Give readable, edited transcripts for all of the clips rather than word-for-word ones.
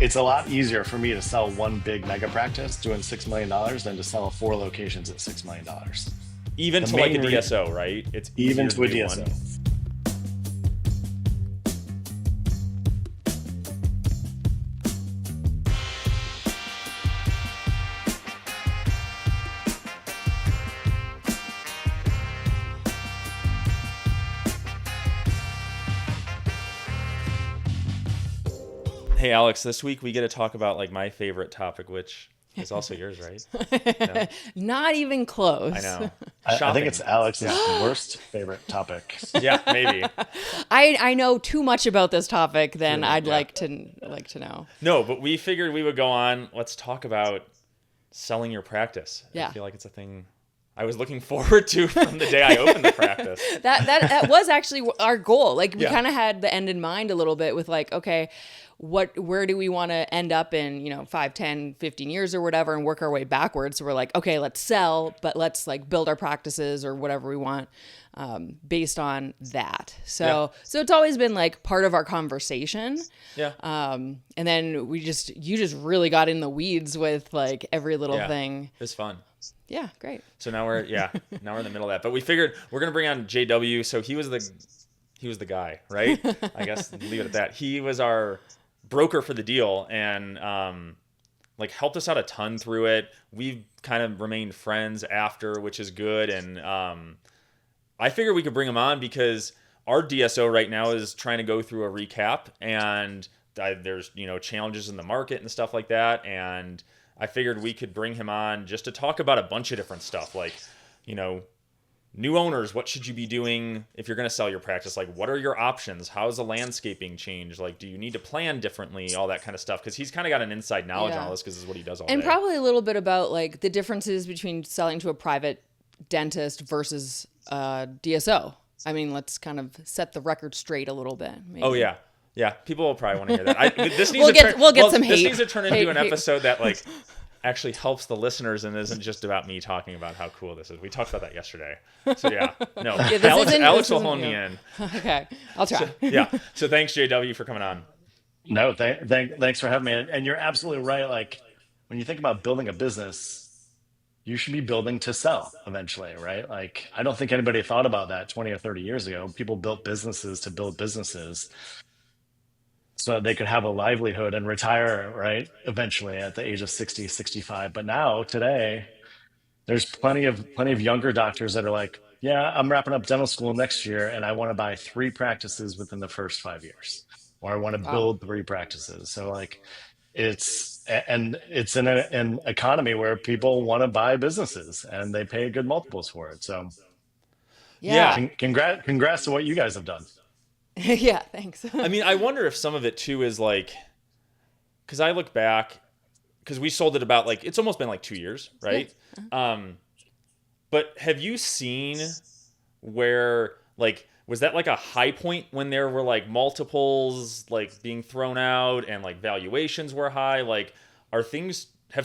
it's a lot easier for me to sell one big mega practice doing $6 million than to sell 4 locations at $6 million. Even The to like a main re- DSO, right? It's Even easier to to a do DSO. one. Hey, Alex, this week we get to talk about like my favorite topic, which is also yours, right? No? Not even close. I know. I think Shopping. it's Alex's Yeah. worst favorite topic. Yeah, maybe. I know too much about this topic than Truly, I'd yeah. like to know. No, but we figured we would go on. Let's talk about selling your practice. Yeah. I feel like it's a thing I was looking forward to from the day I opened the practice. That was actually our goal. Like we Yeah. kind of had the end in mind a little bit with like, okay, where do we want to end up in, 5, 10, 15 years or whatever, and work our way backwards. So we're like, okay, let's sell, but let's like build our practices or whatever we want based on that. So it's always been like part of our conversation. Yeah. And then you just really got in the weeds with like every little Yeah. thing. It was fun. Yeah, great. So now we're in the middle of that. But we figured we're gonna bring on JW. So he was the guy, right? I guess leave it at that. He was our broker for the deal and like helped us out a ton through it. We've kind of remained friends after, which is good. And I figured we could bring him on because our DSO right now is trying to go through a recap, and there's challenges in the market and stuff like that. And I figured we could bring him on just to talk about a bunch of different stuff, like new owners, what should you be doing if you're going to sell your practice? Like, what are your options? How's the landscaping change? Like, do you need to plan differently? All that kind of stuff. Because he's kind of got an inside knowledge on all this because this is what he does all And day. probably a little bit about like the differences between selling to a private dentist versus DSO. I mean, let's kind of set the record straight a little bit. Maybe. Oh, yeah. Yeah, people will probably want to hear that. This needs We'll to get- we'll get some This hate. needs to turn into Hate, an hate. episode that like actually helps the listeners and isn't just about me talking about how cool this is. We talked about that yesterday. So yeah, no, this Alex isn't- will hone me yeah. in. Okay, I'll try. Yeah. So thanks, JW, for coming on. No, thanks for having me. And you're absolutely right. Like when you think about building a business, you should be building to sell eventually, right? Like I don't think anybody thought about that 20 or 30 years ago. People built businesses to build businesses so that they could have a livelihood and retire, right? Eventually at the age of 60, 65. But now today, there's plenty of younger doctors that are like, yeah, I'm wrapping up dental school next year and I want to buy 3 practices within the first 5 years, or I want to build 3 practices. So like it's an economy where people want to buy businesses and they pay good multiples for it. So Yeah. congrats to what you guys have done. Yeah, thanks. I mean, I wonder if some of it too is like, because I look back, because we sold it about like, it's almost been like 2 years, right? But have you seen where like, was that like a high point when there were like multiples like being thrown out and like valuations were high? Like, have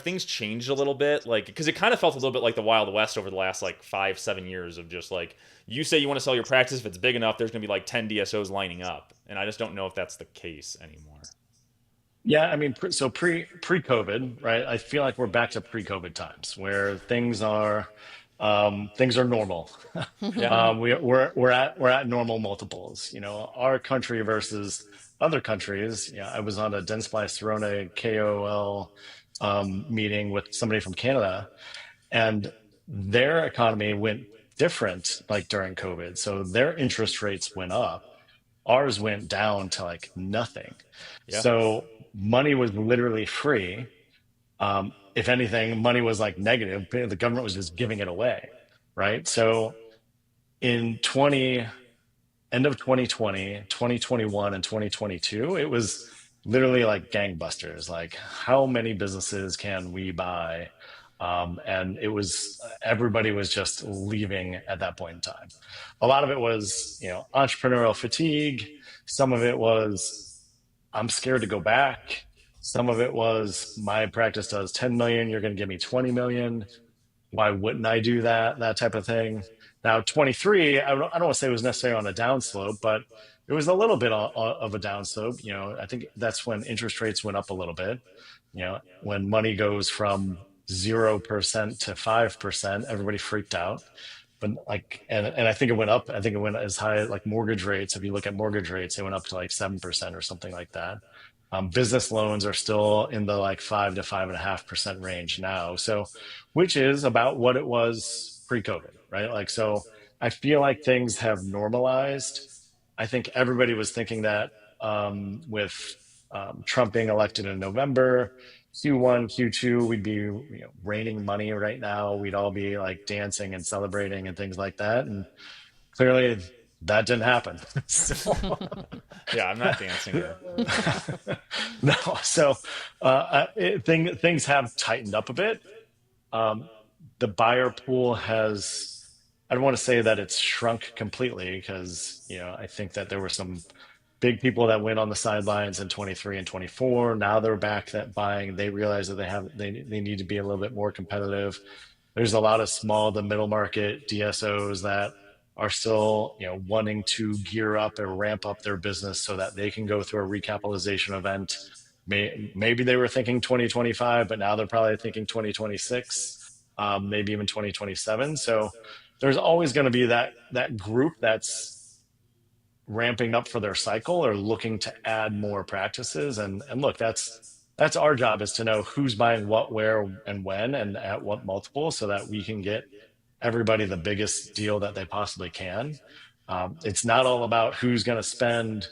things changed a little bit? Like, because it kind of felt a little bit like the Wild West over the last like 5-7 years of just like, you say you want to sell your practice, if it's big enough, there's going to be like 10 DSOs lining up. And I just don't know if that's the case anymore. Yeah, I mean, so pre-COVID, right? I feel like we're back to pre-COVID times where things are normal. Yeah. We're at normal multiples. Our country versus other countries. Yeah, I was on a Dentsply Sirona KOL meeting with somebody from Canada, and their economy went different like during COVID. So their interest rates went up. Ours went down to like nothing. Yeah. So money was literally free. If anything, money was like negative. The government was just giving it away, right? So in end of 2020, 2021, and 2022, it was literally like gangbusters. Like, how many businesses can we buy? And everybody was just leaving at that point in time. A lot of it was, entrepreneurial fatigue. Some of it was, I'm scared to go back. Some of it was, my practice does 10 million. You're going to give me 20 million. Why wouldn't I do that? That type of thing. Now, 23, I don't want to say it was necessarily on a downslope, but it was a little bit of a downslope. I think that's when interest rates went up a little bit. When money goes from 0% to 5%, everybody freaked out. But like, and I think it went up. I think it went as high as like mortgage rates. If you look at mortgage rates, they went up to like 7% or something like that. Business loans are still in the like 5 to 5.5% range now. So, which is about what it was pre-COVID, right? Like, so I feel like things have normalized. I think everybody was thinking that with Trump being elected in November, Q1, Q2, we'd be raining money right now. We'd all be like dancing and celebrating and things like that. And clearly that didn't happen. So, Yeah, I'm not dancing here. no, so things have tightened up a bit. Um, the buyer pool has, I don't want to say that it's shrunk completely because, I think that there were some big people that went on the sidelines in 23 and 24. Now they're back that buying. They realize that they need to be a little bit more competitive. There's a lot of small to middle market DSOs that are still, wanting to gear up and ramp up their business so that they can go through a recapitalization event. Maybe they were thinking 2025, but now they're probably thinking 2026, maybe even 2027. So there's always going to be that group that's ramping up for their cycle or looking to add more practices. And look, that's our job, is to know who's buying what, where, and when, and at what multiple, so that we can get everybody the biggest deal that they possibly can. It's not all about who's going to spend.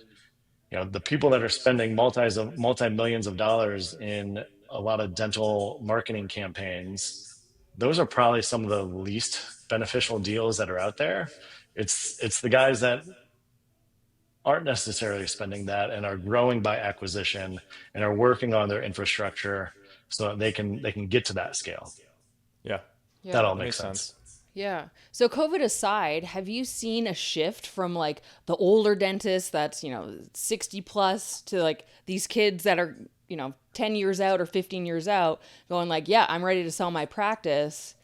The people that are spending multi millions of dollars in a lot of dental marketing campaigns, those are probably some of the least beneficial deals that are out there. It's the guys that aren't necessarily spending that and are growing by acquisition and are working on their infrastructure so that they can get to that scale. Yeah, That Yeah. all that makes makes sense. sense. Yeah. So COVID aside, have you seen a shift from like the older dentist that's, 60 plus to like these kids that are, 10 years out or 15 years out going like, yeah, I'm ready to sell my practice.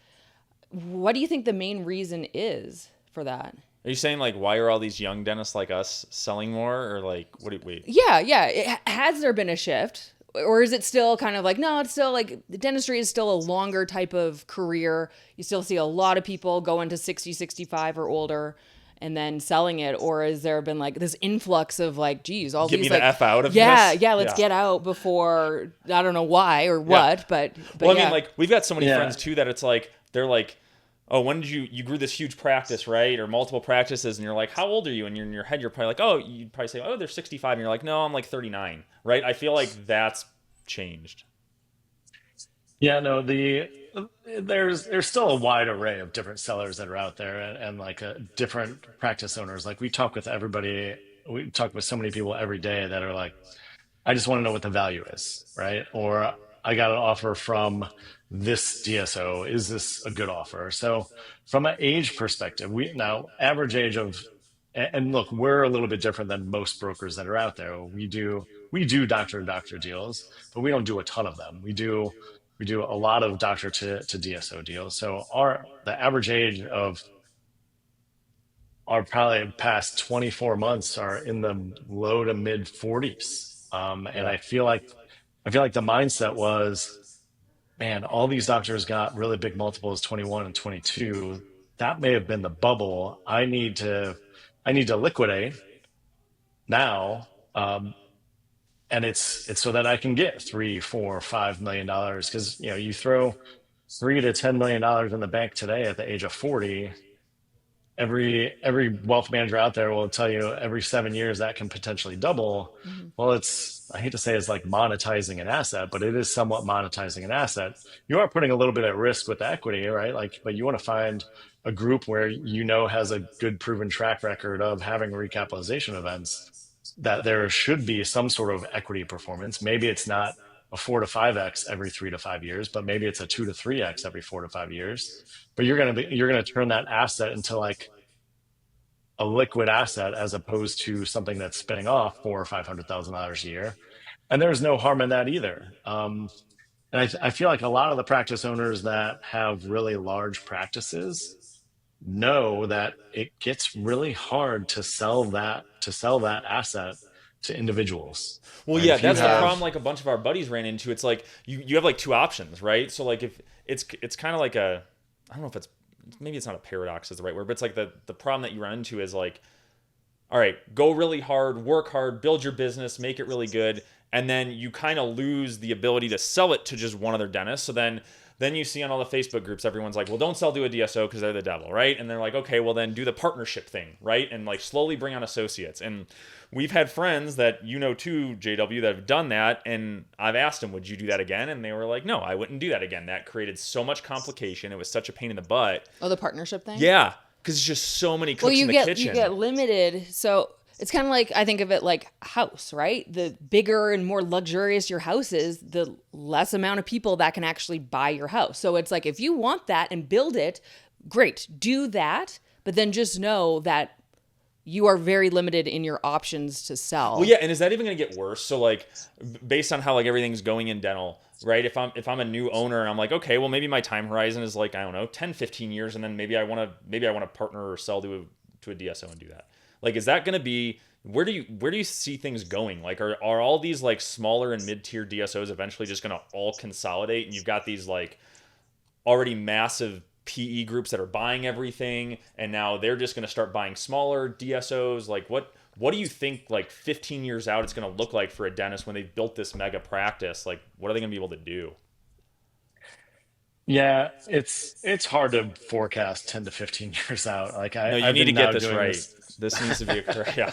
What do you think the main reason is for that? Are you saying like why are all these young dentists like us selling more, or like what? Wait, Yeah, yeah. Has there been a shift? Or is it still kind of like, no, it's still like the dentistry is still a longer type of career. You still see a lot of people going to 60, 65 or older and then selling it. Or has there been like this influx of like, geez, all get me these the like, f out of yeah, this. yeah, let's Yeah, get out before, I don't know why or yeah. what, but Well, I mean, yeah. like we've got so many Yeah. friends too that it's like they're like, oh, when did you grew this huge practice, right? Or multiple practices, and you're like, how old are you? And you're in your head, you're probably like, oh, you'd probably say, oh, they're 65, and you're like, no, I'm like 39, right? I feel like that's changed. Yeah, no, there's still a wide array of different sellers that are out there, and like different practice owners. Like we talk with everybody, we talk with so many people every day that are like, I just want to know what the value is, right? Or I got an offer from this DSO. Is this a good offer? So from an age perspective, we now average age of, and look, we're a little bit different than most brokers that are out there. We do doctor to doctor deals, but we don't do a ton of them. We do a lot of doctor to DSO deals. So the average age of our probably past 24 months are in the low to mid 40s. And Yeah, I feel like the mindset was, man, all these doctors got really big multiples, 21 and 22. That may have been the bubble. I need to liquidate now. And it's so that I can get 3, 4, 5 million dollars, because you throw $3 to $10 million in the bank today at the age of 40. Every wealth manager out there will tell you every 7 years that can potentially double. Mhm. Well, I hate to say it's like monetizing an asset, but it is somewhat monetizing an asset. You are putting a little bit at risk with the equity, right? Like, but you want to find a group where has a good proven track record of having recapitalization events, that there should be some sort of equity performance. Maybe it's not a 4 to 5x every 3 to 5 years, but maybe it's a 2 to 3x every 4 to 5 years. But you're gonna turn that asset into like a liquid asset, as opposed to something that's spinning off $400,000 or $500,000 a year. And there's no harm in that either. And I feel like a lot of the practice owners that have really large practices, know that it gets really hard to sell that asset to individuals. Well, Right? yeah, If you that's the Yeah. problem. have Like a bunch of our buddies ran into. It's like you have like two options, right? So like if it's kind of like a, I don't know if it's, maybe it's not a paradox is the right word, but it's like the problem that you run into is like, all right, go really hard, work hard, build your business, make it really good, and then you kind of lose the ability to sell it to just one other dentist. So then you see on all the Facebook groups, everyone's like, well, don't sell to a DSO because they're the devil, right? And they're like, okay, well then do the partnership thing, right? And like slowly bring on associates. And we've had friends that you know too, JW, that have done that, and I've asked them, would you do that again? And they were like, no, I wouldn't do that again. That created so much complication. It was such a pain in the butt. Oh, the partnership thing? Yeah, because it's just so many Well, cooks in the you kitchen. get limited. So it's kind of like, I think of it like a house, right? The bigger and more luxurious your house is, the less amount of people that can actually buy your house. So it's like, if you want that and build it, great, do that. But then just know that you are very limited in your options to Well, sell. yeah, and is that even going to get worse? So like based on how like everything's going in dental, right? If I'm a new owner and I'm like, okay, well maybe my time horizon is like, I don't know, 10, 15 years, and then maybe I want to partner or sell to a DSO and do that. Like is that going to be, where do you see things going? Like are all these like smaller and mid-tier DSOs eventually just going to all consolidate, and you've got these like already massive PE groups that are buying everything, and now they're just going to start buying smaller DSOs? Like what do you think like 15 years out it's going to look like for a dentist when they've built this mega practice? Like what are they going to be able to do? Yeah, it's hard to forecast 10 to 15 years out. Like No, you I've need to been get now this doing right. this. This needs to be a yeah.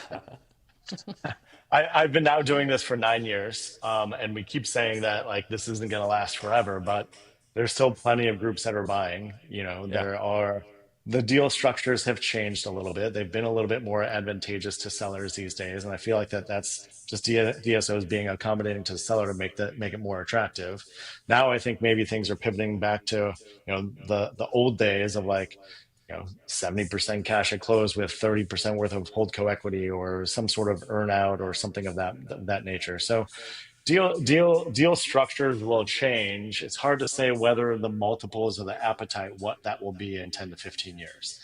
I've been now doing this for 9 years, and we keep saying that like this isn't going to last forever, but there's still plenty of groups that are buying. You know, Yeah. there are the deal structures have changed a little bit. They've been a little bit more advantageous to sellers these days, and I feel like that's just DSOs being accommodating to the seller to make it more attractive. Now I think maybe things are pivoting back to the old days of like 70% cash at close with 30% worth of holdco equity or some sort of earnout or something of that nature. So deal structures will change. It's hard to say whether the multiples of the appetite, what that will be in 10 to 15 years.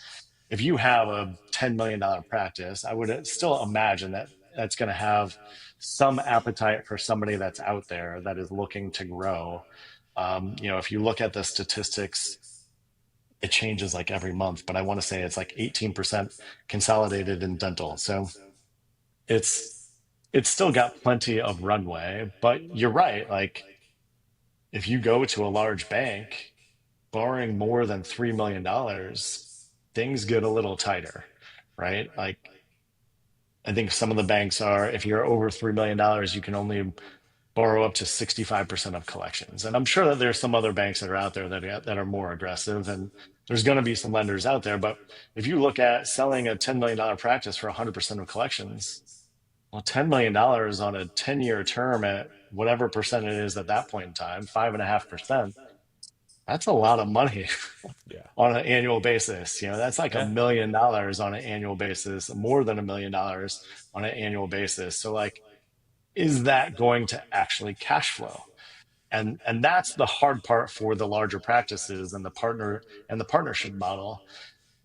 If you have a $10 million practice, I would still imagine that that's going to have some appetite for somebody that's out there that is looking to grow. If you look at the statistics, it changes like every month, but I want to say it's like 18% consolidated in dental. So it's it's still got plenty of runway, but you're right. Like if you go to a large bank borrowing more than $3 million, things get a little tighter, right? Like I think some of the banks are, if you're over $3 million, you can only borrow up to 65% of collections. And I'm sure that there's some other banks that are out there that are more aggressive, and there's going to be some lenders out there. But if you look at selling a $10 million practice for 100% of collections, well, $10 million on a 10-year term at whatever percent it is at that point in time, 5.5%, that's a lot of money Yeah. on an annual basis. That's like Yeah. $1 million on an annual basis, more than $1 million on an annual basis. So like, is that going to actually cash flow? And that's the hard part for the larger practices and the partnership model.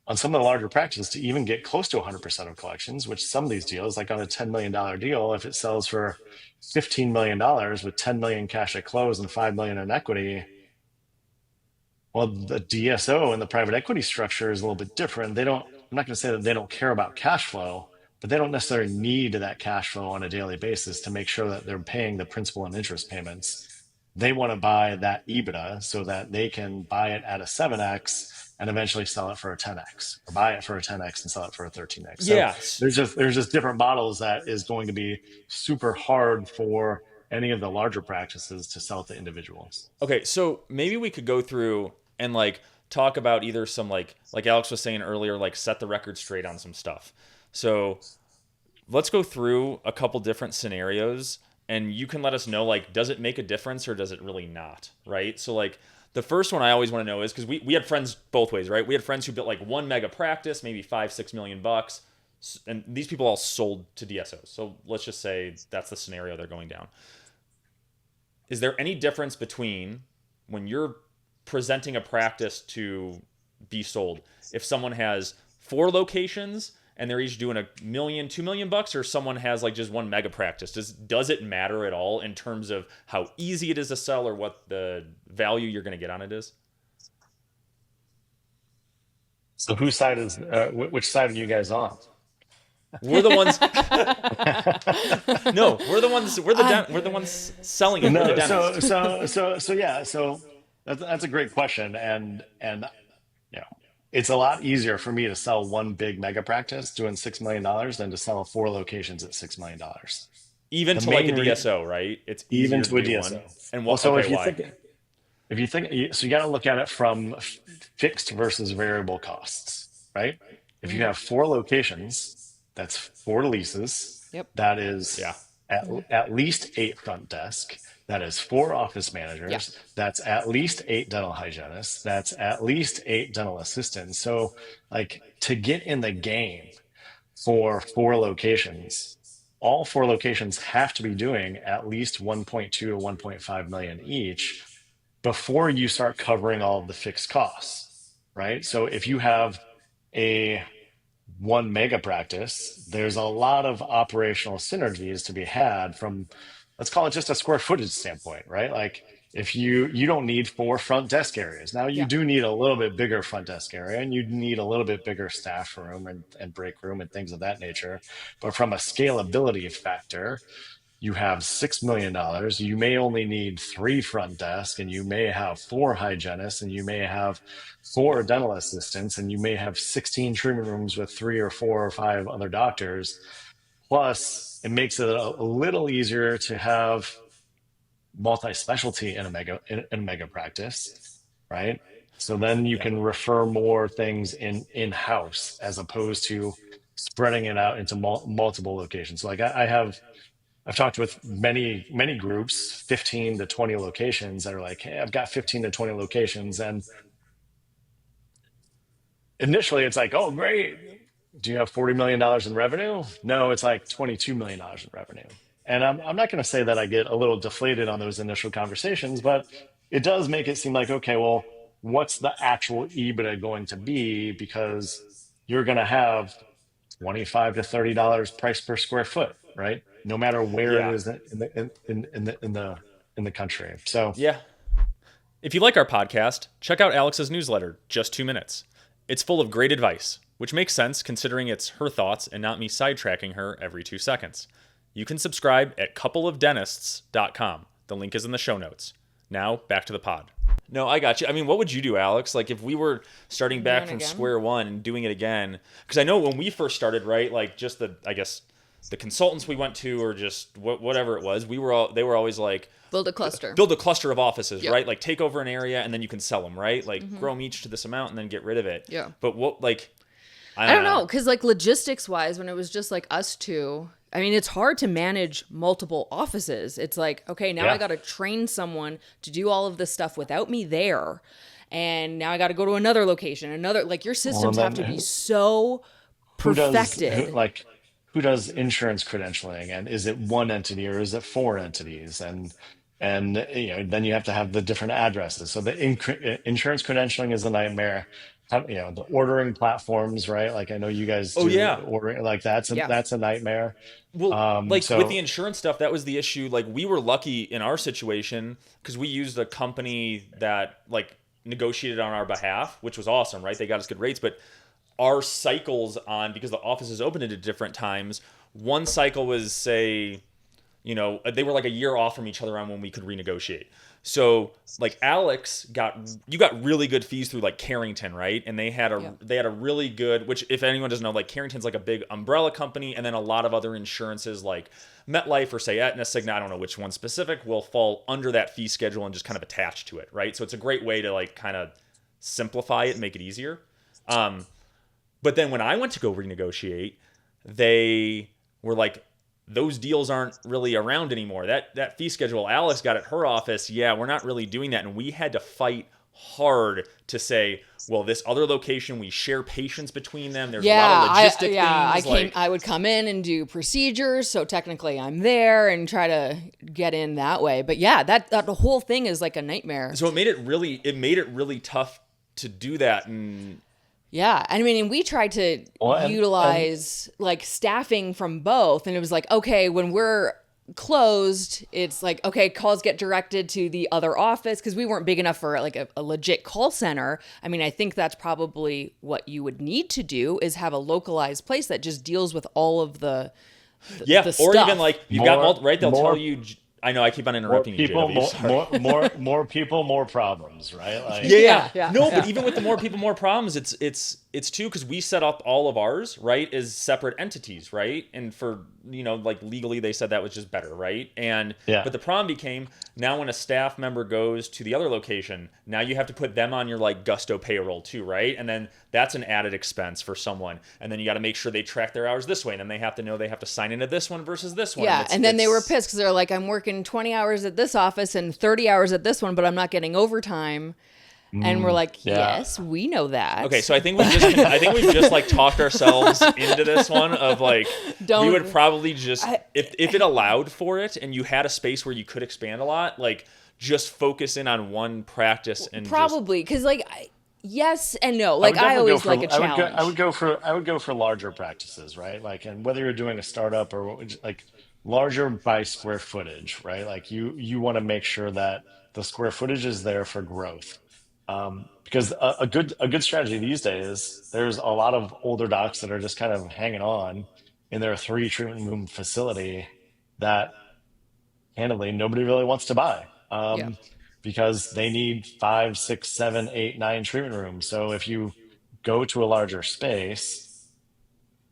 On some of the larger practices, to even get close to 100% of collections, which some of these deals, like on a $10 million deal, if it sells for $15 million with 10 million cash at close and 5 million in equity, well, the DSO and the private equity structure is a little bit different. I'm not going to say that they don't care about cash flow, but they don't necessarily need that cash flow on a daily basis to make sure that they're paying the principal and interest payments. They want to buy that EBITDA so that they can buy it at a 7x and eventually sell it for a 10x, or buy it for a 10x and sell it for a 13x. So Yeah. there's just different models that is going to be super hard for any of the larger practices to sell to individuals. Okay, so maybe we could go through and like talk about either some like Alex was saying earlier, like set the record straight on some stuff. So let's go through a couple different scenarios, and you can let us know like does it make a difference or does it really not, right? So like the first one I always want to know is because we had friends both ways, right? We had friends who built like one mega practice, maybe 5-6 million bucks, and these people all sold to DSOs. So let's just say that's the scenario they're going down. Is there any difference between when you're presenting a practice to be sold. If someone has 4 locations and they're each doing $1 million, $2 million, or someone has like just one mega practice, does it matter at all in terms of how easy it is to sell or what the value you're going to get on it is? So whose side is which side are you guys on? We're the ones. No, we're the ones. We're the ones selling it. We're the No, dentist. so yeah, so that's a great question, and you know, it's a lot easier for me to sell one big mega practice doing $6 million than to sell 4 locations at $6 million. Even The to like a main DSO, right? It's even easier to to a do one. DSO. And Well, what? so Okay, why? if you think, so you got to look at it from fixed versus variable costs, right? If you Mm-hmm. have 4 locations, that's 4 leases. Yep. That is Yeah. at least 8 front desk. That is 4 office Yeah. managers. That's at least 8 dental hygienists. That's at least 8 dental assistants. So, like, to get in the game for 4 locations, all 4 locations have to be doing at least 1.2 to 1.5 million each before you start covering all of the fixed costs, right? So if you have a one mega practice, there's a lot of operational synergies to be had from, let's call it just a square footage standpoint, right? Like, if you don't need 4 front desk areas. Now you Yeah. do need a little bit bigger front desk area, and you need a little bit bigger staff room and break room and things of that nature. But from a scalability factor, you have $6 million. You may only need 3 front desk, and you may have 4 hygienists, and you may have 4 dental assistants, and you may have 16 treatment rooms with 3 or 4 or 5 other doctors. Plus, it makes it a little easier to have multi-specialty in a mega practice, right? So then you Yeah. can refer more things in-house as opposed to spreading it out into multiple locations. So like I've talked with many groups, 15 to 20 locations that are like, hey, I've got 15 to 20 locations. And initially it's like, oh, great. Do you have $40 million in revenue? No, it's like $22 million in revenue. And I'm not going to say that I get a little deflated on those initial conversations, but it does make it seem like, okay, well, what's the actual EBITDA going to be? Because you're going to have $25 to $30 price per square foot, right? No matter where it Yeah. is in the country. So Yeah. If you like our podcast, check out Alex's newsletter, Just 2 Minutes. It's full of great advice, which makes sense considering it's her thoughts and not me sidetracking her every 2 seconds. You can subscribe at coupleofdentists.com. The link is in the show notes. Now, back to the pod. No, I got you. I mean, what would you do, Alex? Like, if we were starting back Doing from again? square one and doing it again, because I know when we first started, right? Like, just I guess, the consultants we went to, or just whatever it was, they were always like, Build a cluster. build a cluster of offices, Yep. right? Like, take over an area and then you can sell them, right? Like, grow them each to this amount and then get rid of it. Yeah. But what, like, I don't know, because like logistics wise, when it was just like us two, I mean, it's hard to manage multiple offices. It's like, okay, now Yeah. I got to train someone to do all of this stuff without me there. And now I got to go to another location, like your systems then have to be so who does perfected. who does insurance credentialing, and is it one entity or is it 4 entities? And then you have to have the different addresses. So the insurance credentialing is a nightmare. The ordering platforms, right? Like I know you guys Oh, do yeah. ordering, like that's Yeah. a nightmare. Well, like So with the insurance stuff, that was the issue. Like we were lucky in our situation because we used a company that like negotiated on our behalf, which was awesome, right? They got us good rates, but our cycles because the offices opened at different times, one cycle was say, they were like a year off from each other on when we could renegotiate. So like you got really good fees through like Carrington, right? And they had a really good, which if anyone doesn't know, like Carrington's like a big umbrella company, and then a lot of other insurances like MetLife or say Aetna, Cigna, I don't know which one specific, will fall under that fee schedule and just kind of attach to it, right? So it's a great way to like kind of simplify it and make it easier. But then when I went to go renegotiate, they were like, those deals aren't really around anymore. That fee schedule Alex got at her office, yeah, we're not really doing that. And we had to fight hard to say, well, this other location, we share patients between them. There's a lot of logistic things. I would come in and do procedures, so technically I'm there and try to get in that way. But yeah, that whole thing is like a nightmare. So it made it really tough to do that. And Yeah. I mean, and we tried to Well, utilize like staffing from both. And it was like, okay, when we're closed, it's like, okay, calls get directed to the other office because we weren't big enough for like a legit call center. I mean, I think that's probably what you would need to do is have a localized place that just deals with all of the yeah, the or stuff. even like you've more, got right. They'll tell more, you. I know I keep on more interrupting you, people, JW. Sorry. more people, more problems, right? Like, Yeah. No, Yeah. but even with the more people, more problems, it's too, because we set up all of ours, right, as separate entities, right? And for, like legally they said that was just better, right? And yeah. but the problem became now when a staff member goes to the other location, now you have to put them on your like Gusto payroll too, right? And then that's an added expense for someone. And then you got to make sure they track their hours this way. And then they have to know they have to sign into this one versus this one. Yeah, and then they were pissed because they're like, I'm working 20 hours at this office and 30 hours at this one, but I'm not getting overtime. And we're like, yeah. yes, we know that. Okay, so I think we've just like talked ourselves into this one of like we would probably just if it allowed for it and you had a space where you could expand a lot, like just focus in on one practice and probably because like yes and no. Like I always like a challenge. I would go for larger practices, right? Like, and whether you're doing a startup or like larger by square footage, right? Like you want to make sure that the square footage is there for growth. Because a good strategy these days, there's a lot of older docs that are just kind of hanging on in their 3 treatment room facility that, candidly, nobody really wants to buy, Yeah. because they need 5, 6, 7, 8, 9 treatment rooms. So if you go to a larger space,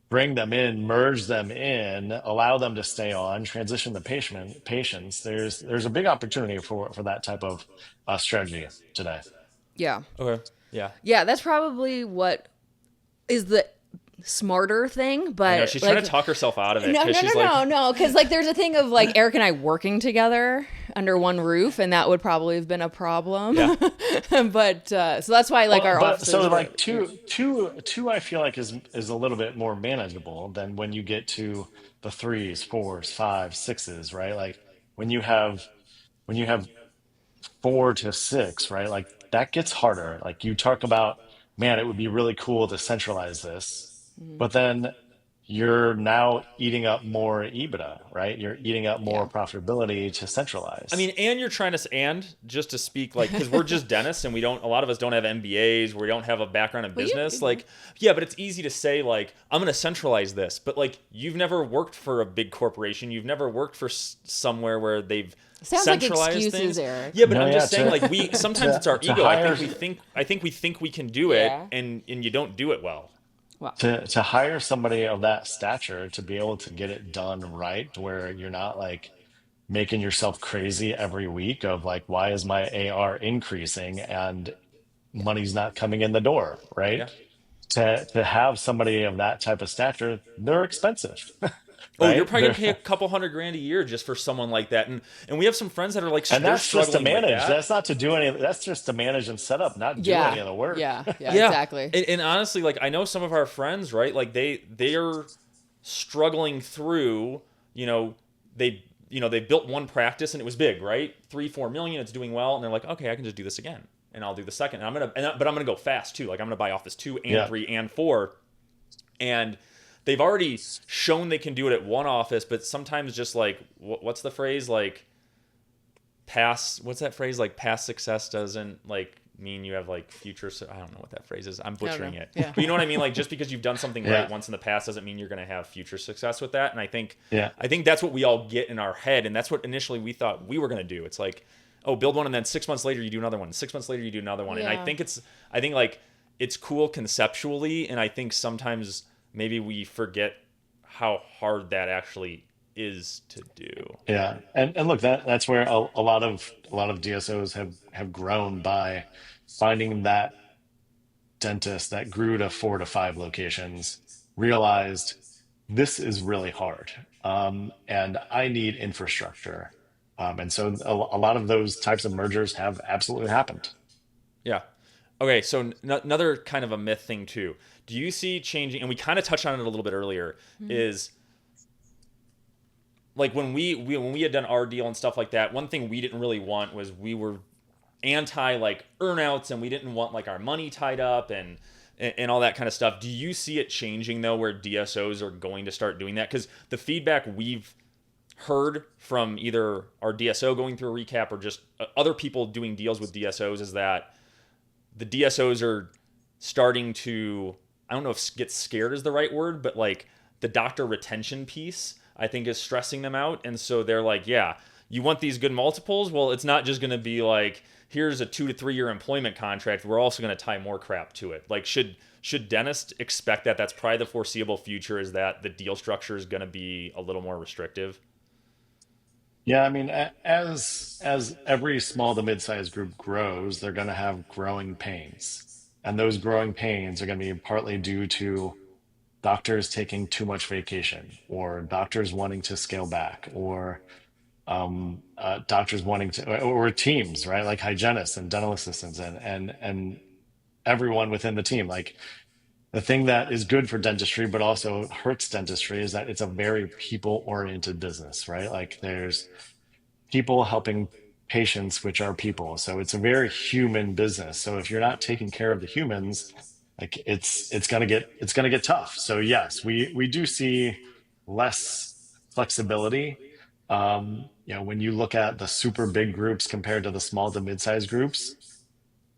bring them in, merge them in, allow them to stay on, transition the patients. There's a big opportunity for that type of strategy today. Yeah. Okay. Yeah. Yeah, that's probably what is the smarter thing, but I know, she's trying to talk herself out of it. No, No. because like there's a thing of like Eric and I working together under one roof, and that would probably have been a problem. Yeah. But so that's why like our offices. So like two, I feel like is a little bit more manageable than when you get to the 3s, 4s, 5s, 6s, right? Like when you have 4 to 6, right? Like that gets harder. Like you talk about, man, it would be really cool to centralize this, but then you're now eating up more EBITDA, right? You're eating up more Yeah. profitability to centralize. I mean, and you're trying to, and just to speak, like, because we're just dentists and a lot of us don't have MBAs, we don't have a background in business. Like, yeah, but it's easy to say, like, I'm going to centralize this. But, like, you've never worked for a big corporation. You've never worked for somewhere where they've Sounds like centralized excuses, things. Eric. Yeah, but No, I'm just yeah, saying, like, sometimes it's our to ego. hire- I think we think we can do it, Yeah. and you don't do it well. Wow. to hire somebody of that stature to be able to get it done right, where you're not like making yourself crazy every week of like, why is my AR increasing and money's not coming in the door, right? Yeah. To have somebody of that type of stature, they're expensive. Oh, right? you're probably gonna pay They're- a couple $100,000 a year just for someone like that, and we have some friends that are like, and they're that's just to struggling with manage. that. That's not to do any. That's just to manage and set up, not do Yeah. any of the work. Yeah. Yeah, Exactly. And honestly, like I know some of our friends, right? Like they're struggling through. They built one practice and it was big, right? 3-4 million, it's doing well, and they're like, okay, I can just do this again, and I'll do the second, and but I'm gonna go fast too. Like I'm gonna buy office 2 and Yeah. 3 and 4, and they've already shown they can do it at one office, but sometimes just like what's the phrase, like what's that phrase, like past success doesn't like mean you have like future. I don't know what that phrase is. I'm butchering it. Yeah. But you know what I mean? Like just because you've done something Yeah. right once in the past doesn't mean you're going to have future success with that. And I think Yeah. that's what we all get in our head, and that's what initially we thought we were going to do. It's like, oh, build one, and then 6 months later you do another one. 6 months later you do another one. And Yeah. I think like it's cool conceptually, and I think sometimes maybe we forget how hard that actually is to do. Yeah, and look, that's where a lot of DSOs have grown by finding that dentist that grew to 4 to 5 locations, realized this is really hard, and I need infrastructure, and so a lot of those types of mergers have absolutely happened. Yeah. Okay, so another kind of a myth thing too. Do you see changing, and we kind of touched on it a little bit earlier, is like when we had done our deal and stuff like that, one thing we didn't really want was we were anti like earnouts, and we didn't want like our money tied up and all that kind of stuff. Do you see it changing though, where DSOs are going to start doing that? Because the feedback we've heard from either our DSO going through a recap or just other people doing deals with DSOs is that the DSOs are starting to, I don't know if get scared is the right word, but like the doctor retention piece, I think is stressing them out. And so they're like, yeah, you want these good multiples? Well, it's not just going to be like, here's a 2 to 3 year employment contract. We're also going to tie more crap to it. Like, should dentists expect that? That's probably the foreseeable future, is that the deal structure is going to be a little more restrictive. Yeah, I mean, as every small to mid-sized group grows, they're going to have growing pains, and those growing pains are going to be partly due to doctors taking too much vacation, or doctors wanting to scale back, or doctors wanting to, or teams, right? Like hygienists and dental assistants, and everyone within the team. Like the thing that is good for dentistry, but also hurts dentistry, is that it's a very people-oriented business, right? Like there's people helping patients, which are people. So it's a very human business. So if you're not taking care of the humans, like it's gonna get tough. So yes, we do see less flexibility. When you look at the super big groups compared to the small to mid-sized groups,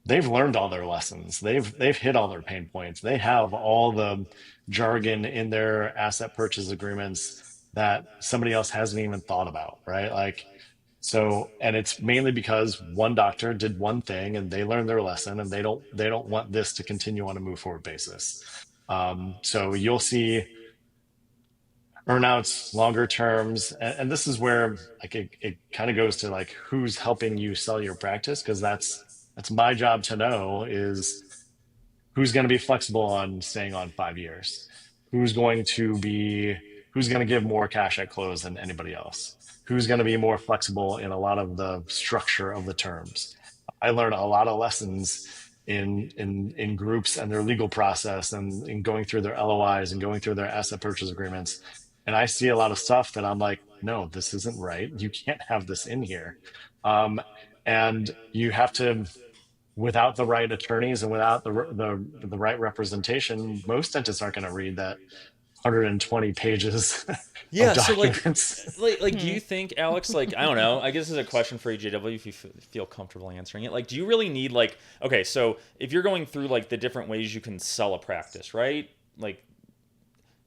they've learned all their lessons. They've hit all their pain points. They have all the jargon in their asset purchase agreements that somebody else hasn't even thought about, right? Like so, and it's mainly because one doctor did one thing and they learned their lesson, and they don't want this to continue on a move forward basis. So you'll see earnouts, longer terms, and this is where like it kind of goes to like who's helping you sell your practice, because that's my job to know is who's going to be flexible on staying on 5 years, who's going to be who's going to give more cash at close than anybody else, who's going to be more flexible in a lot of the structure of the terms. I learned a lot of lessons in groups and their legal process, and in going through their LOIs and going through their asset purchase agreements, and I see a lot of stuff that I'm like, no, this isn't right, you can't have this in here. um, and you have to, without the right attorneys and without the right representation, most dentists aren't going to read that 120 pages of Yeah, so documents. like do you think, Alex, like I don't know, I guess this is a question for EJW if you feel comfortable answering it. Like, do you really need like, okay, so if you're going through like the different ways you can sell a practice, right? Like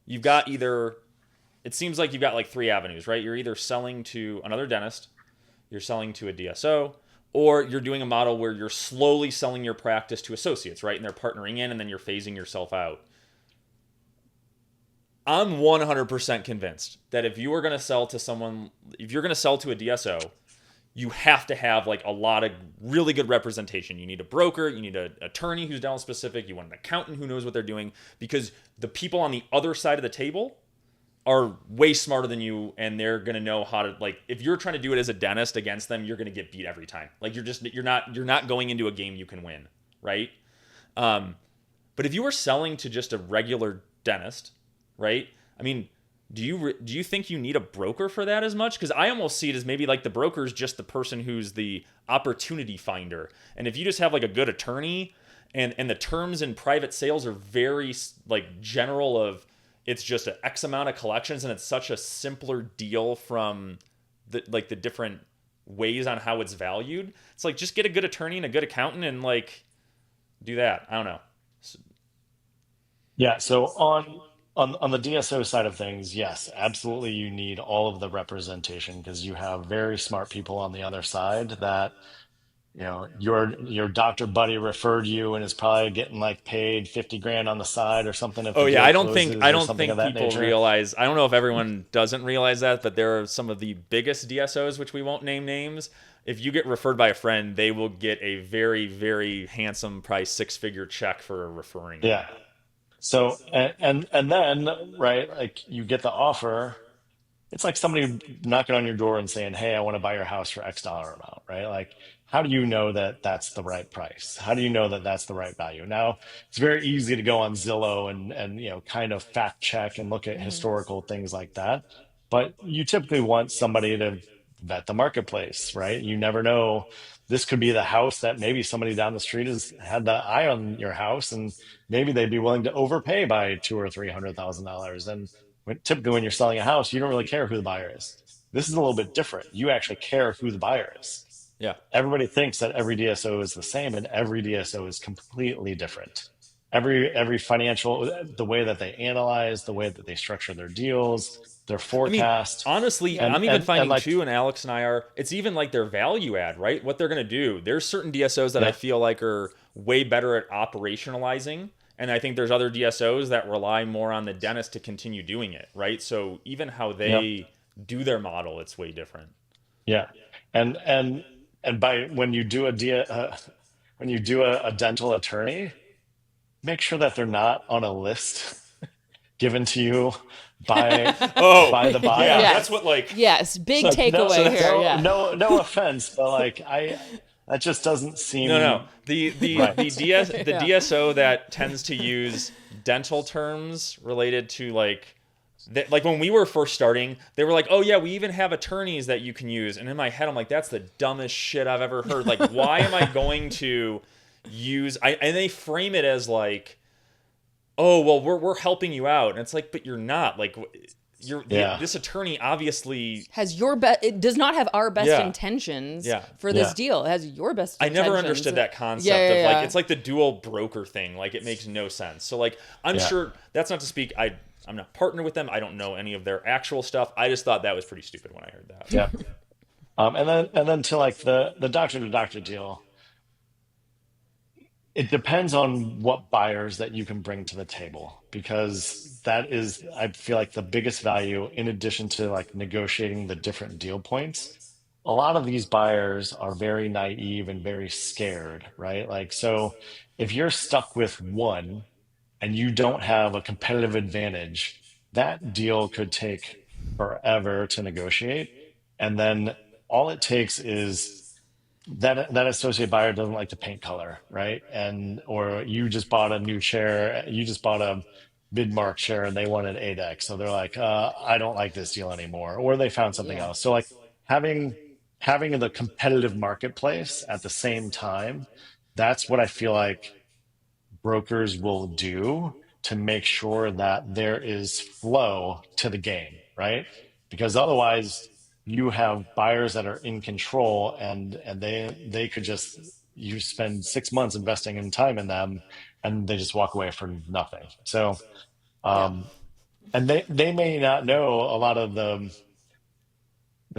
you've got either, it seems like you've got like 3 avenues, right? You're either selling to another dentist, you're selling to a DSO, or you're doing a model where you're slowly selling your practice to associates, right? And they're partnering in and then you're phasing yourself out. I'm 100% convinced that if you are going to sell to someone, if you're going to sell to a DSO, you have to have like a lot of really good representation. You need a broker, you need an attorney who's dental specific, you want an accountant who knows what they're doing, because the people on the other side of the table are way smarter than you, and they're going to know how to, like, if you're trying to do it as a dentist against them, you're going to get beat every time. Like you're not going into a game you can win, right? Um, but if you were selling to just a regular dentist, right? I mean, do you think you need a broker for that as much? Because I almost see it as maybe like the broker is just the person who's the opportunity finder, and if you just have like a good attorney, and the terms in private sales are very like general of, it's just an X amount of collections, and it's such a simpler deal from the different ways on how it's valued. It's like, just get a good attorney and a good accountant and like do that. I don't know. Yeah, so on the DSO side of things, yes, absolutely, you need all of the representation, because you have very smart people on the other side that, your doctor buddy referred you and is probably getting like paid 50 grand on the side or something if Oh the yeah, deal I closes or don't something of think that people nature. realize. I don't know if everyone doesn't realize that, but there are some of the biggest DSOs, which we won't name names. If you get referred by a friend, they will get a very, very handsome price, 6-figure check for referring you. Yeah. So and then, right, like you get the offer. It's like somebody knocking on your door and saying, "Hey, I want to buy your house for X dollar amount," right? Like, how do you know that that's the right price? How do you know that that's the right value? Now, it's very easy to go on Zillow and kind of fact check and look at Hmm. historical things like that, but you typically want somebody to vet the marketplace, right? You never know. this could be the house that maybe somebody down the street has had the eye on your house, and maybe they'd be willing to overpay by $200,000 or $300,000. And typically, when you're selling a house, you don't really care who the buyer is. This is a little bit different. You actually care who the buyer is. Yeah. Everybody thinks that every DSO is the same, and every DSO is completely different. Every financial, the way that they analyze, the way that they structure their deals, their I mean, forecast, honestly, Yeah. I'm even and finding like, too, and Alex and I are, it's even like their value add, right? What they're going to do. There's certain DSOs that I yeah, feel like are way better at operationalizing. And I think there's other DSOs that rely more on the dentist to continue doing it, right? So even how yeah, they do their model, it's way different. yeah, and by when you do when you do a dental attorney, make sure that they're not on a list given to you by Oh, by the yeah, buyer. that's Yes. what like, Yes. Big So takeaway here. no, Yeah. no offense, but like that just doesn't no. seem The right. the Yeah. DSO that tends to use dental terms related to like when we were first starting, they were like, "Oh yeah, we even have attorneys that you can use." And in my head, I'm like, "That's the dumbest shit I've ever heard." Like, why am I going to use? And they frame it as like, "Oh well, we're helping you out," and it's like, "But you're not." Like, Yeah, this attorney obviously, Has your best, it does not have our best yeah, intentions yeah. for this yeah, deal. It has your best I never intentions. understood that Yeah. concept Yeah. of like Yeah. it's like the dual broker thing. Like it makes no sense. So like I'm yeah, sure that's not to speak. I'm not partnered with them. I don't know any of their actual stuff. I just thought that was pretty stupid when I heard that. yeah. And then to like the doctor to doctor deal, it depends on what buyers that you can bring to the table, because that is, I feel like, the biggest value in addition to like negotiating the different deal points. A lot of these buyers are very naive and very scared, right? Like, so if you're stuck with one and you don't have a competitive advantage, that deal could take forever to negotiate. And then all it takes is that associate buyer doesn't like to paint color, right? And or you just bought a new chair, you just bought a mid-mark chair and they want an 8X. So they're like, I don't like this deal anymore. Or they found something Yeah. else. So like having having the competitive marketplace at the same time, that's what I feel like brokers will do to make sure that there is flow to the game, right? Because otherwise you have buyers that are in control, and they could just, you spend 6 months investing in time in them and they just walk away for nothing. So Yeah. and they may not know a lot of the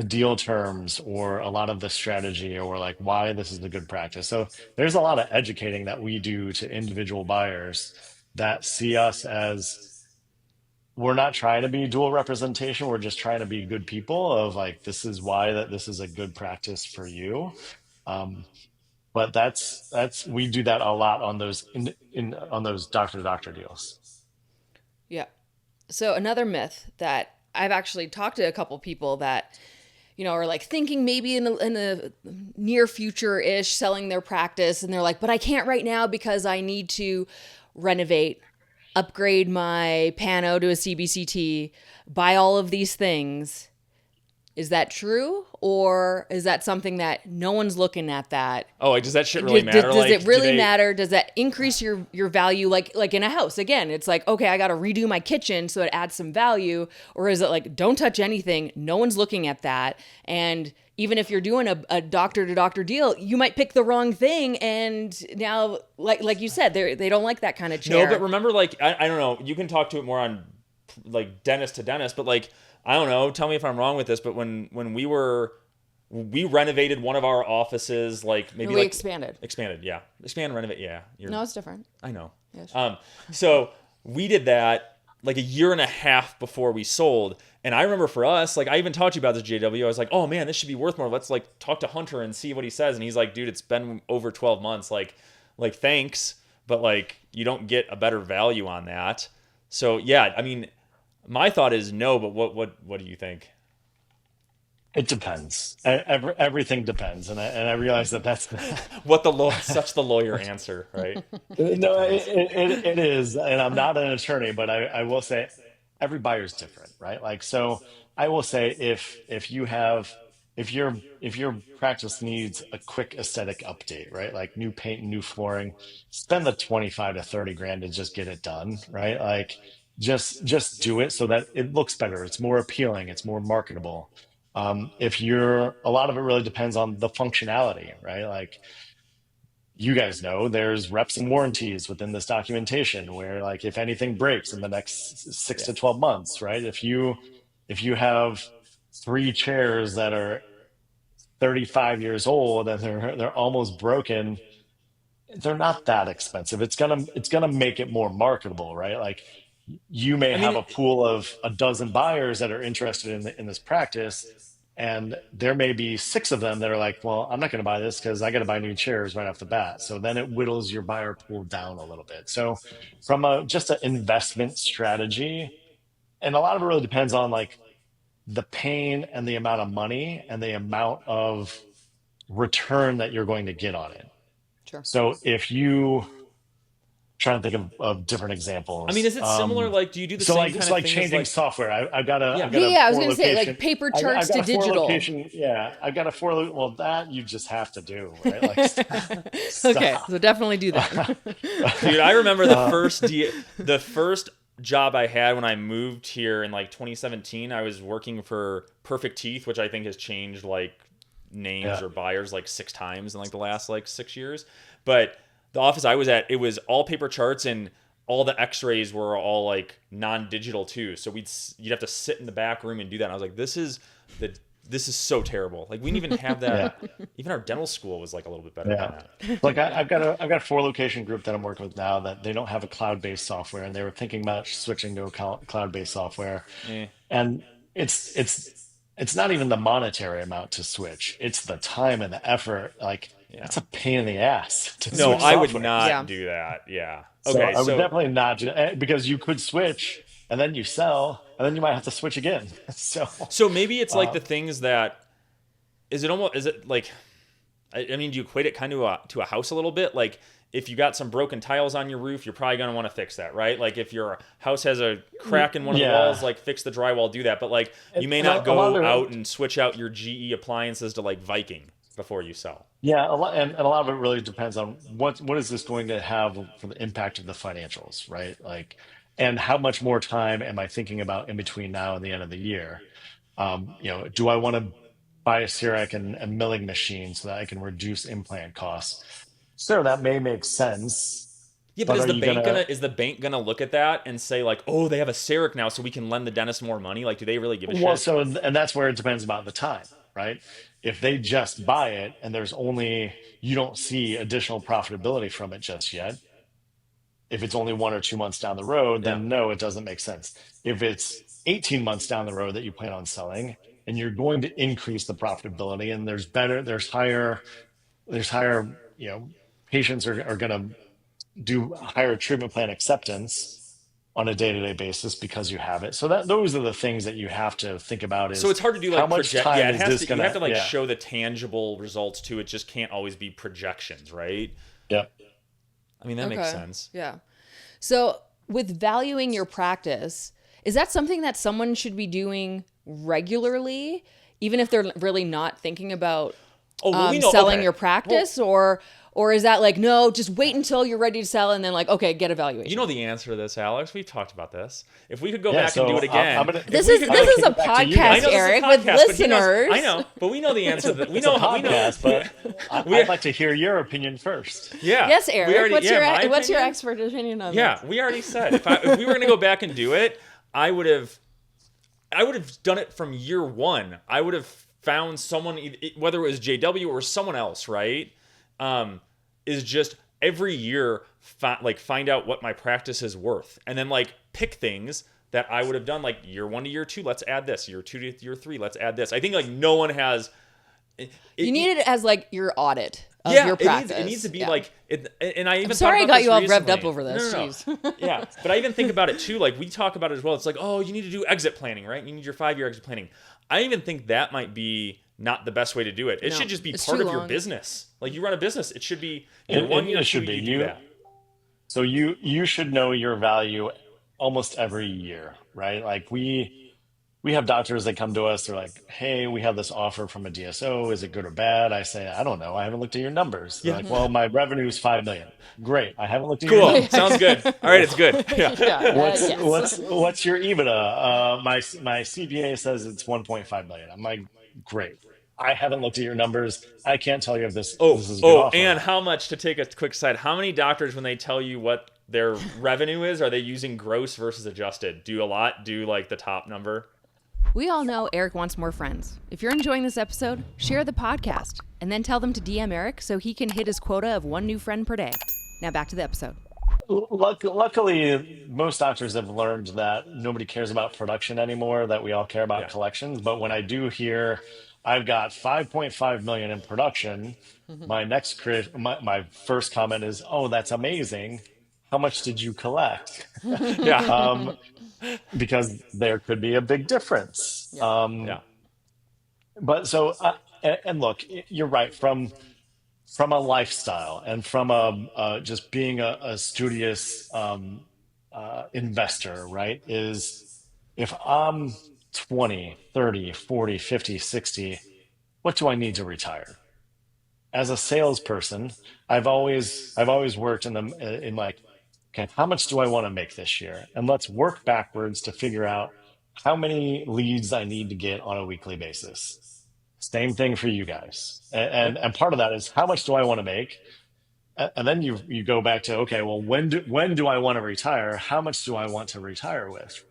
deal terms or a lot of the strategy or like why this is a good practice. So there's a lot of educating that we do to individual buyers that see us as, we're not trying to be dual representation. We're just trying to be good people of like, this is why that this is a good practice for you. Um, but we do that a lot on those in on those doctor to doctor deals. Yeah. So another myth that I've actually talked to a couple people that, are like thinking maybe in a near future ish selling their practice. And they're like, but I can't right now because I need to renovate, upgrade my Pano to a CBCT, buy all of these things. Is that true? Or is that something that no one's looking at that? Oh, like, does that shit really matter? Does Like, it do really they? matter? Does that increase your value? Like in a house, again, it's like, okay, I got to redo my kitchen so it adds some value. Or is it like, don't touch anything? No one's looking at that. And even if you're doing a doctor to doctor deal, you might pick the wrong thing. And now, like you said, they don't like that kind of chair. No, but remember, like, I don't know. You can talk to it more on like dentist to dentist, but like, I don't know. Tell me if I'm wrong with this, but when we renovated one of our offices, like maybe we like expanded. expanded, yeah, expand, renovate, yeah. No, it's different. I know. Yes. So we did that like a year and a half before we sold. And I remember for us, like I even talked to you about this JW. I was like, oh man, this should be worth more. Let's like talk to Hunter and see what he says. And he's like, dude, it's been over 12 months. Like thanks, but like you don't get a better value on that. So yeah, I mean, my thought is no, but what do you think? It depends. Everything depends, and I realize that that's Such the lawyer answer, right? It no, depends. it is, and I'm not an attorney, but I will say every buyer is different, right? Like, so I will say if you have if your practice needs a quick aesthetic update, right? Like new paint and new flooring, spend the 25 to 30 grand to just get it done, right? Like just do it so that it looks better, it's more appealing, it's more marketable. If you're a lot of it really depends on the functionality, right? Like you guys know there's reps and warranties within this documentation where like if anything breaks in the next six Yeah. to 12 months, right? If you have three chairs that are 35 years old and they're almost broken, they're not that expensive. It's gonna make it more marketable, right? Like you may I have mean, a pool of a dozen buyers that are interested in this practice, and there may be six of them that are like, well, I'm not going to buy this because I got to buy new chairs right off the bat. So then it whittles your buyer pool down a little bit. So from a just an investment strategy, and a lot of it really depends on like the pain and the amount of money and the amount of return that you're going to get on it. Sure. So if you trying to think of different I mean, examples. is it similar? Like, do you do the So same like kind it's of like thing as changing like, software. yeah, I've got Yeah, a yeah, I was four gonna say location. like paper I've charts got to a four digital. location. Yeah, I've got a four. Well, that you just have to do, right? Like Okay, stop. so definitely do that. dude? I remember the first job I had when I moved here in like 2017. I was working for Perfect Teeth, which I think has changed like names Yeah, or buyers like six times in like the last like 6 years. But the office I was at, it was all paper charts and all the X-rays were all like non-digital too. So you'd have to sit in the back room and do that. And I was like, the this is so terrible. Like we didn't even have yeah, that. Even our dental school was like a little bit better than yeah. that. Like I've got a four location group that I'm working with now that they don't have a cloud based software, and they were thinking about switching to a cloud based software. Eh. And it's not even the monetary amount to switch, it's the time and the effort. Like Yeah. it's a pain in the ass to No, switch I would software. Yeah. not do that. Yeah. So Okay. I would So definitely not do because you could switch and then you sell and then you might have to switch again. So so maybe it's like uh, the things that is it like I mean, do you equate it kind of to a house a little bit? Like, if you got some broken tiles on your roof, you're probably going to want to fix that, right? Like, if your house has a crack in one of the walls, yeah, like, fix the drywall, do that. But, like, you may and not a lot go of out it, and switch out your GE appliances to, like, Viking before you sell. yeah, a lot, and a lot of it really depends on what is this going to have for the impact of the financials, right? Like, and how much more time am I thinking about in between now and the end of the year? Do I want to buy a CEREC and milling machine so that I can reduce implant costs? Sure, that may make sense, Yeah, but but are you gonna? is the bank gonna look at that and say like, oh, they have a CEREC now, so we can lend the dentist more money? Like, do they really give a Well, shit? so and that's where it depends about the time, right? If they just buy it and there's only you don't see additional profitability from it just yet, if it's only 1 or 2 months down the road, Yeah. then no, it doesn't make sense. If it's 18 months down the road that you plan on selling and you're going to increase the profitability and there's higher, patients are going to do higher treatment plan acceptance on a day-to-day basis because you have it. So that those are the things that you have to think about So is it's hard to do how like much project. Yeah, time it is has this to. You have gonna, to like yeah, show the tangible results too. It just can't always be projections, right? yeah. I mean, that makes Okay. sense. Yeah. So, with valuing your practice, is that something that someone should be doing regularly, even if they're really not thinking about Oh, well, we know. selling Okay. your Well, practice, or is that like no, just wait until you're ready to sell and then like okay, get you evaluation? know the answer to this, Alex. We've talked about this. If we could go Yeah, back and do so it again, This if we is could I'm go, gonna this is kick a it back to you I podcast, know guys. this is a Eric, with podcast, but he knows. listeners. I know, but we know the answer. We It's a know. We know. podcast, but We, I'd like to hear your opinion first. yeah. Yes, We Eric. already. What's Yeah, my what's your opinion. expert opinion on this? Yeah, we already said if we were gonna go back and do it, I would have. I would have done it from year one. I would have found someone, whether it was JW or someone else, right? Is just every year, find out what my practice is worth, and then like pick things that I would have done like year one to year two. Let's add this. Year two to year three. Let's add this. I think like no one has. You need it as like your audit of Yeah, your practice. it needs to be Yeah. like it, and I even I'm sorry I thought got about you all this revved up recently. over this. No, no, Jeez. no. Yeah, but I even think about it too. Like we talk about it as well. It's like, oh, you need to do exit planning, right? You need your 5-year exit planning. I even think that might be not the best way to do it. It No, should just be it's part too of your long. business. Like you run a business, it should be year It, one, it, year it two, should be you do that. so you should know your value almost every year, right? Like we have doctors that come to us. They're like, "Hey, we have this offer from a DSO. Is it good or bad?" I say, "I don't know. I haven't looked at your numbers." They're Yeah. like, "Well, my revenue is 5 million." Great. I haven't looked at your Cool. numbers. Sounds good. All right, it's good. Yeah. Yeah. What's Yes. what's what's your EBITDA? My CPA says it's 1.5 million. I'm like, great. I haven't looked at your numbers. I can't tell you if this is a good offer or And not. how much, to take a quick side, how many doctors, when they tell you what their revenue is, are they using gross versus adjusted? Do a lot do like the top number? We all know Eric wants more friends. If you're enjoying this episode, share the podcast and then tell them to DM Eric so he can hit his quota of 1 new friend per day. Now back to the episode. Luckily, most doctors have learned that nobody cares about production anymore, that we all care about Yeah. collections. But when I do hear I've got 5.5 million in production, my first comment is, "Oh, that's amazing. How much did you collect?" Yeah. Because there could be a big difference. Yeah. Yeah. But so, and look, you're right. From a lifestyle and from a just being a studious investor, right? Is if I'm 20, 30, 40, 50, 60, what do I need to retire? As a salesperson, I've always worked in like, okay, how much do I want to make this year? And let's work backwards to figure out how many leads I need to get on a weekly basis. Same thing for you guys. Yeah. And part of that is how much do I want to make? And then you go back to, okay, well, when do I want to retire? How much do I want to retire with?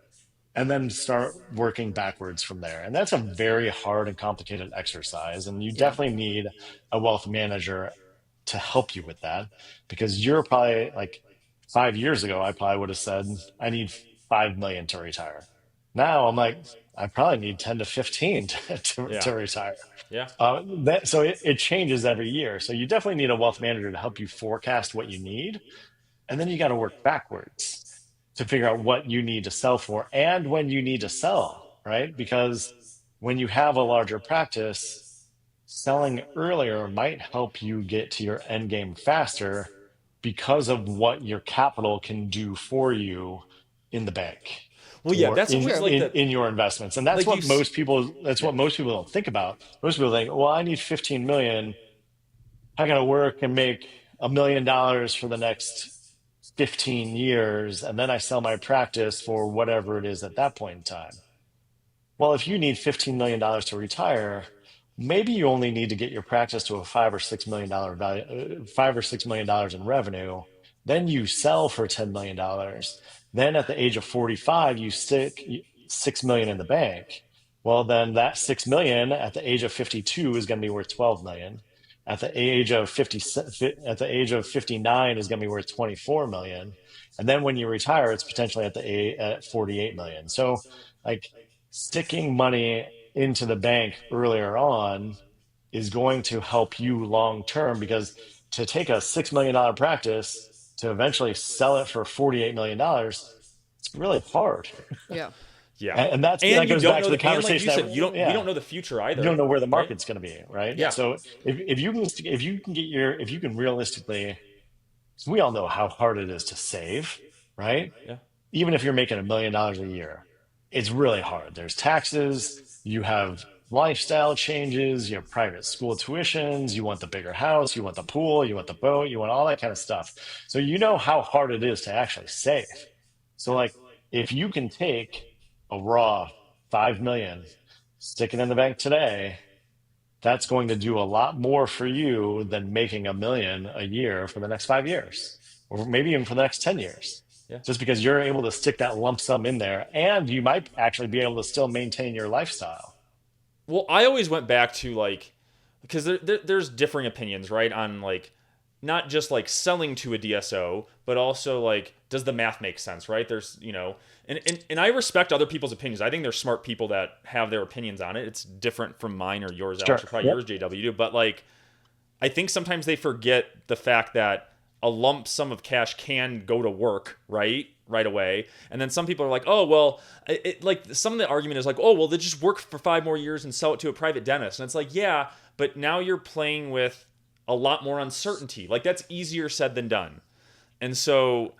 And then start working backwards from there. And that's a very hard and complicated exercise. And you Yeah. definitely need a wealth manager to help you with that, because you're probably like 5 years ago, I probably would have said, I need 5 million to retire. Now I'm like, I probably need 10 to 15 Yeah. to retire. Yeah. So it changes every year. So you definitely need a wealth manager to help you forecast what you need. And then you got to work backwards to figure out what you need to sell for and when you need to sell, right? Because when you have a larger practice, selling earlier might help you get to your end game faster because of what your capital can do for you in the bank Well, yeah, or that's always like the in your investments. And that's like you. what most people Yeah. don't think about. Most people think, well, I need 15 million. I got to work and make $1 million for the next 15 years, and then I sell my practice for whatever it is at that point in time. Well, if you need $15 million to retire, maybe you only need to get your practice to a $5 or $6 million value, $5 or $6 million in revenue. Then you sell for $10 million. Then at the age of 45, you stick 6 million in the bank. Well, then that 6 million at the age of 52 is going to be worth 12 million. At the age of 50, at the age of 59 is going to be worth 24 million. And then when you retire, it's potentially at 48 million. So like sticking money into the bank earlier on is going to help you long term, because to take a $6 million practice to eventually sell it for $48 million, it's really hard. Yeah. Yeah. And that And you goes don't back know to the and like you conversation said, that, we yeah, don't know the future you either, don't know where the right? market's going to be, right? Yeah. So if you can realistically, we all know how hard it is to save, right? Yeah. Even if you're making $1 million a year, it's really hard. There's taxes, you have lifestyle changes, you have private school tuitions, you want the bigger house, you want the pool, you want the boat, you want all that kind of stuff. So you know how hard it is to actually save. So Yeah. like if you can take a raw 5 million, stick it in the bank today, that's going to do a lot more for you than making $1 million a year for the next 5 years, or maybe even for the next 10 years. Yeah. Just because you're able to stick that lump sum in there, and you might actually be able to still maintain your lifestyle. Well, I always went back to like, because there's differing opinions, right? On like, not just like selling to a DSO, but also like, does the math make sense, right? There's, and I respect other people's opinions. I think there's smart people that have their opinions on it. It's different from mine or yours, Sure. Alex, or probably Yep. yours, JW. But like, I think sometimes they forget the fact that a lump sum of cash can go to work, right away. And then some people are like, oh, well, like some of the argument is like, oh, well, they just work for 5 more years and sell it to a private dentist. And it's like, yeah, but now you're playing with a lot more uncertainty. Like that's easier said than done. And so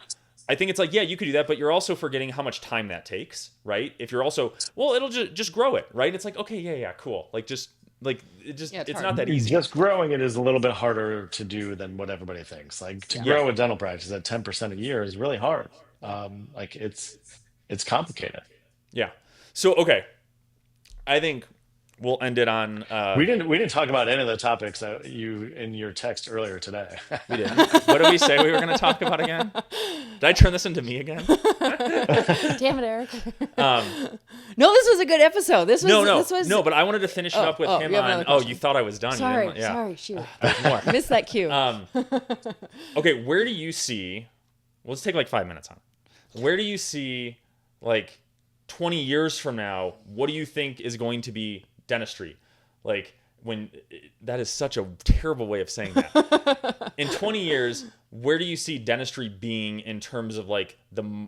I think it's like, yeah, you could do that, but you're also forgetting how much time that takes, right? If you're also, well, it'll just grow it, right? It's like, okay, yeah, cool. Like just like Yeah, it's it's hard. not that easy. Just growing it is a little bit harder to do than what everybody thinks. Like to Yeah. Yeah, grow a dental practice at 10% a year is really hard. Like it's complicated. yeah. So okay, I think we'll end it on. We didn't talk about any of the topics that you in your text earlier today. We didn't. What did we say we were going to talk about again? Did I turn this into me again? Damn it, Eric. No, this was a good episode. This was No. But I wanted to finish it up with him you have on. another Oh, question. you thought I was done. Sorry, You didn't- yeah. sorry, shoot. There's more. Missed that cue. Okay, where do you see? Well, let's take like 5 minutes on it. Where do you see like 20 years from now? What do you think is going to be dentistry? Like when that is such a terrible way of saying that. In 20 years, where do you see dentistry being in terms of like the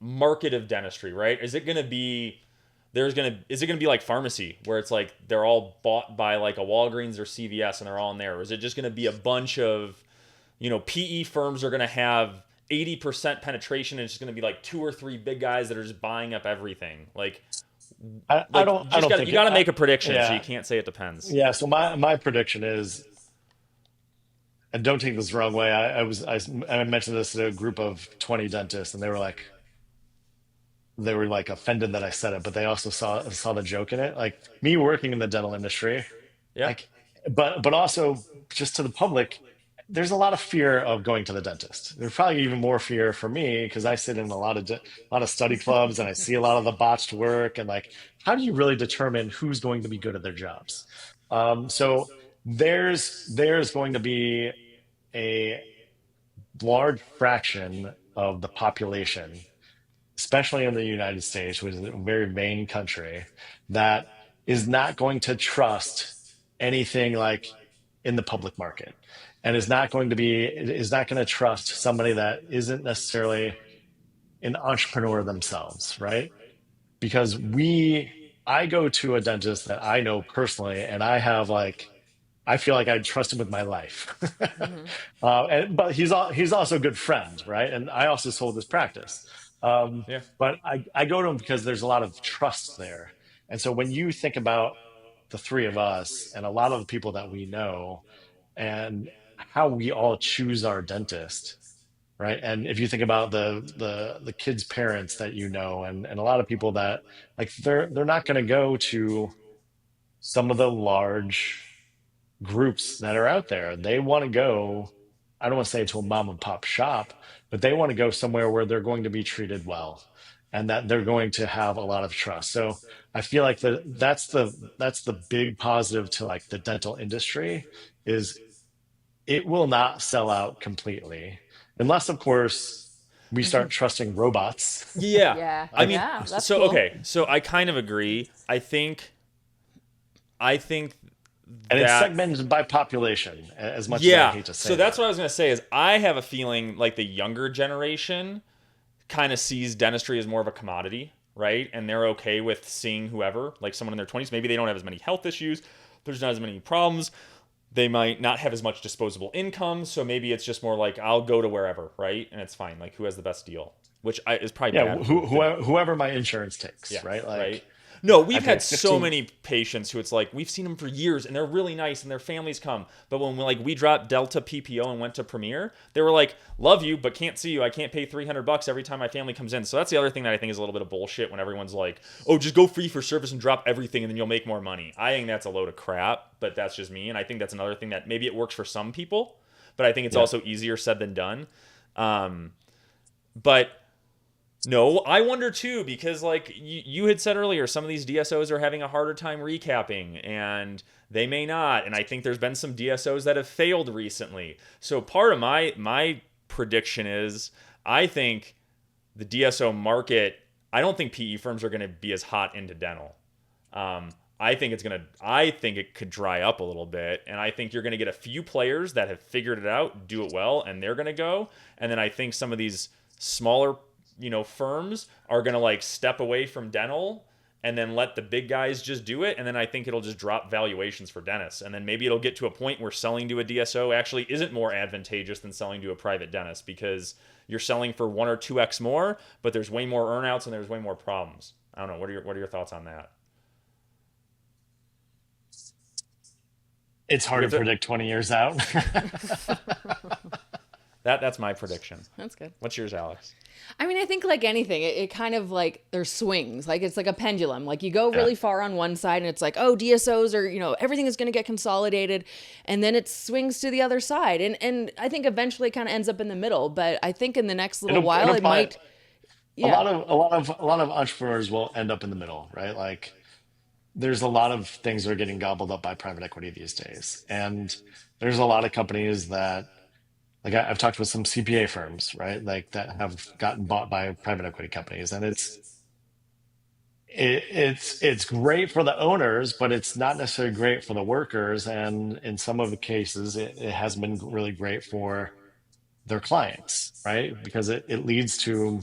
market of dentistry? Right? Is it going to be is it going to be like pharmacy where it's like they're all bought by like a Walgreens or CVS and they're all in there? Or is it just going to be a bunch of, PE firms are going to have 80% penetration and it's just going to be like 2 or 3 big guys that are just buying up everything? Like, I don't think you got to make a prediction, so yeah. you can't say it depends. Yeah, so my prediction is, and don't take this the wrong way. I mentioned this to a group of 20 dentists, and they were like offended that I said it, but they also saw the joke in it. Like me working in the dental industry, Yeah. like, but also just to the public, there's a lot of fear of going to the dentist. There's probably even more fear for me because I sit in a lot of study clubs and I see a lot of the botched work and like, how do you really determine who's going to be good at their jobs? So there's going to be a large fraction of the population, especially in the United States, which is a very vain country, that is not going to trust anything like in the public market and is not going to trust somebody that isn't necessarily an entrepreneur themselves, right? Because I go to a dentist that I know personally and I feel like I trust him with my life. But he's also a good friend, right? And I also sold this practice. Yeah. But I go to him because there's a lot of trust there. And so when you think about the three of us and a lot of the people that we know and how we all choose our dentist, right? And if you think about the kids' parents that you know, and a lot of people that like they're not going to go to some of the large groups that are out there. They want to go, I don't want to say to a mom and pop shop, but they want to go somewhere where they're going to be treated well and that they're going to have a lot of trust. So I feel like that's the big positive to like the dental industry is it will not sell out completely unless of course we start trusting robots. Yeah. Yeah. I mean, Yeah, that's so cool. okay. So I kind of agree. I think And it's that segmented by population as much as I hate to say so that's that. what I was going to say is I have a feeling like the younger generation kind of sees dentistry as more of a commodity, right? And they're okay with seeing whoever, like someone in their 20s. Maybe they don't have as many health issues. There's not as many problems. They might not have as much disposable income. So maybe it's just more like, I'll go to wherever, right? And it's fine. Like, who has the best deal? Which is probably Yeah, bad. whoever my insurance takes, Yeah, right? Like, right. No, we've I had paid so 15 many patients who it's like we've seen them for years and they're really nice and their families come. But when we dropped Delta PPO and went to Premier, they were like, "Love you, but can't see you. I can't pay $300 every time my family comes in." So that's the other thing that I think is a little bit of bullshit when everyone's like, "Oh, just go free for service and drop everything and then you'll make more money." I think that's a load of crap, but that's just me. And I think that's another thing that maybe it works for some people, but I think it's also easier said than done. But no, I wonder too, because like you had said earlier, some of these DSOs are having a harder time recapping and they may not. And I think there's been some DSOs that have failed recently. So part of my prediction is I think the DSO market, I don't think PE firms are going to be as hot into dental. I think it could dry up a little bit. And I think you're going to get a few players that have figured it out, do it well, and they're going to go. And then I think some of these smaller firms are going to like step away from dental and then let the big guys just do it. And then I think it'll just drop valuations for dentists. And then maybe it'll get to a point where selling to a DSO actually isn't more advantageous than selling to a private dentist, because you're selling for 1 or 2x more, but there's way more earnouts and there's way more problems. I don't know. What are your thoughts on that? It's hard to predict 20 years out. That's my prediction. That's good. What's yours, Alex? I mean, I think like anything, it kind of like there's swings. Like it's like a pendulum. Like you go really far on one side and it's like, oh, DSOs are, everything is going to get consolidated. And then it swings to the other side. And I think eventually it kind of ends up in the middle. But I think in the next little while, it might. Yeah. A lot of entrepreneurs will end up in the middle, right? Like there's a lot of things that are getting gobbled up by private equity these days. And there's a lot of companies that, like I've talked with some CPA firms, right? Like that have gotten bought by private equity companies, and it's great for the owners, but it's not necessarily great for the workers. And in some of the cases, it hasn't been really great for their clients, right? Because it leads to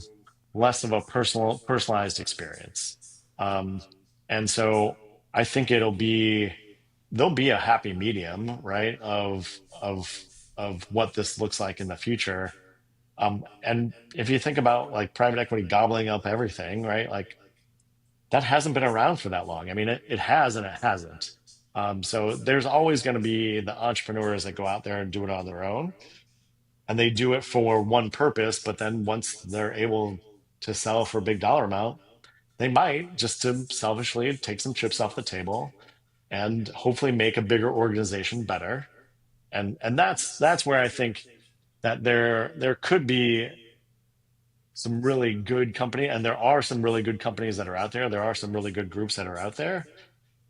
less of a personalized experience. And so I think there'll be a happy medium, right? Of what this looks like in the future. And if you think about like private equity gobbling up everything, right? Like that hasn't been around for that long. I mean, it has and it hasn't. So there's always going to be the entrepreneurs that go out there and do it on their own. And they do it for one purpose, but then once they're able to sell for a big dollar amount, they might just to selfishly take some chips off the table and hopefully make a bigger organization better. And that's where I think that there could be some really good company, and there are some really good companies that are out there. There are some really good groups that are out there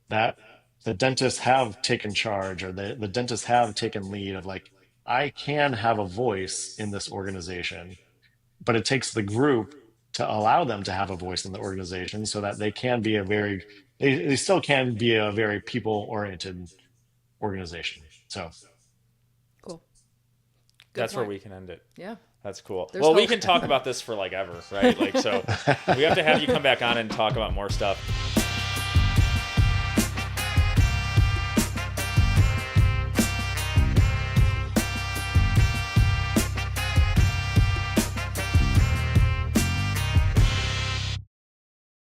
that the dentists have taken charge, or the dentists have taken lead of like, I can have a voice in this organization, but it takes the group to allow them to have a voice in the organization so that they can be they still can be a very people oriented organization. So Cool. That's where we can end it. Yeah. That's cool. There's well, we hope. can talk about this for like ever, right? Like, so we have to have you come back on and talk about more stuff.